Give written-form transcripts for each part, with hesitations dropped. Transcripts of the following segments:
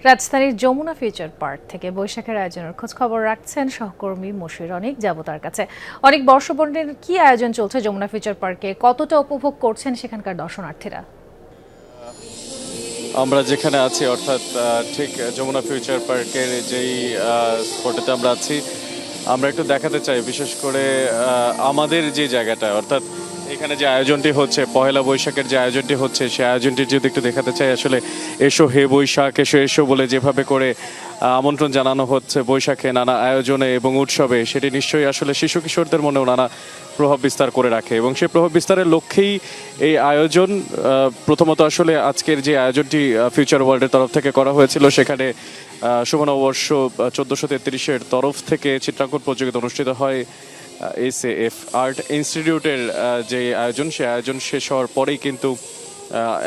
রাজধানীর Jamuna future park থেকে বৈশাখের আয়োজনের খোঁজ খবর রাখছেন সহকর্মী মশির অনেক যাব তার কাছে। অনেক বর্ষবরণের কি আয়োজন চলছে যমুনা ফিউচার পার্কে, কতটা উপভোগ করছেন সেখানকার দর্শনার্থীরা? আমরা যেখানে আছি অর্থাৎ ঠিক যমুনা ফিউচার পার্কের যেই স্পটেতে আমরা আছি, আমরা একটু দেখাতে চাই বিশেষ করে আমাদের যে জায়গাটা অর্থাৎ এখানে যে আয়োজনটি হচ্ছে পহেলা বৈশাখের যে আয়োজনটি হচ্ছে সেই আয়োজনটি যদি একটু দেখাতে চাই। আসলে এসো হে বৈশাখ এসো এসো বলে যেভাবে করে আমন্ত্রণ জানানো হচ্ছে বৈশাখে নানা আয়োজনে এবং উৎসবে, সেটি নিশ্চয়ই আসলে শিশু কিশোরদের মনেও নানা প্রভাব বিস্তার করে রাখে এবং সেই প্রভাব বিস্তারের লক্ষ্যেই এই আয়োজন। প্রথমত আসলে আজকের যে আয়োজনটি ফিউচার ওয়ার্ল্ডের তরফ থেকে করা হয়েছিল, সেখানে শুভ নববর্ষ 1433-এর তরফ থেকে চিত্রাঙ্কন প্রতিযোগিতা অনুষ্ঠিত হয় এসএএফ আর্ট ইনস্টিটিউটের যে আয়োজন, সেই আয়োজন শেষ হওয়ার পরেই কিন্তু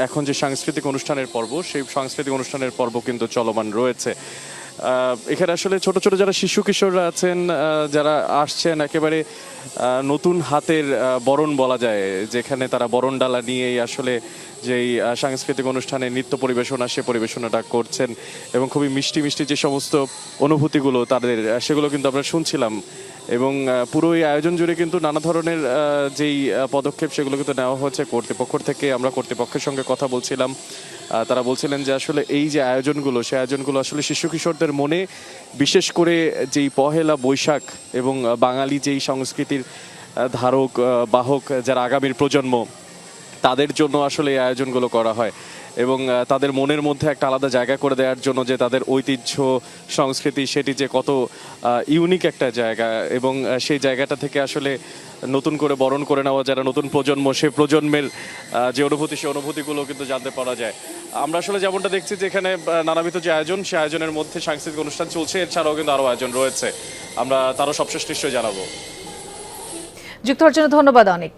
এখন যে সাংস্কৃতিক অনুষ্ঠানের পর্ব, সেই সাংস্কৃতিক অনুষ্ঠানের পর্ব কিন্তু চলমান রয়েছে। এখানে আসলে ছোট ছোট যারা শিশু কিশোররা আছেন, যারা আসছেন একেবারে নতুন হাতের বরণ বলা যায়, যেখানে তারা বরণ ডালা নিয়েই আসলে যেই সাংস্কৃতিক অনুষ্ঠানে নৃত্য পরিবেশনা সে পরিবেশনাটা করছেন এবং খুবই মিষ্টি মিষ্টি যে সমস্ত অনুভূতিগুলো তাদের, সেগুলো কিন্তু আমরা শুনছিলাম। এবং পুরো এই আয়োজন জুড়ে কিন্তু নানা ধরনের যেই পদক্ষেপ সেগুলো কিন্তু নেওয়া হচ্ছে কর্তৃপক্ষ থেকে। আমরা কর্তৃপক্ষের সঙ্গে কথা বলছিলাম, তারা বলছিলেন যে আসলে এই যে আয়োজনগুলো, সেই আয়োজনগুলো আসলে শিশু কিশোরদের মনে বিশেষ করে যেই পহেলা বৈশাখ এবং বাঙালি যেই সংস্কৃতির ধারক বাহক যারা আগামীর প্রজন্ম, তাদের জন্য আসলে এই আয়োজনগুলো করা হয় এবং তাদের মনের মধ্যে একটা আলাদা জায়গা করে দেওয়ার জন্য যে তাদের ঐতিহ্য সংস্কৃতি সেটি যে কত ইউনিক একটা জায়গা এবং সেই জায়গাটা থেকে আসলে নতুন করে বরণ করে নেওয়া যারা নতুন প্রজন্ম, সেই প্রজন্মের যে অনুভূতি, সেই অনুভূতিগুলো কিন্তু জানতে পারা যায়। আমরা আসলে যেমনটা দেখছি যে এখানে নানাবিধ যে আয়োজন, সেই আয়োজনের মধ্যে সাংস্কৃতিক অনুষ্ঠান চলছে, এছাড়াও কিন্তু আরও আয়োজন রয়েছে। আমরা তারও সবশেষ নিশ্চয়ই জানাবো। যুক্ত হওয়ার জন্য ধন্যবাদ অনেক।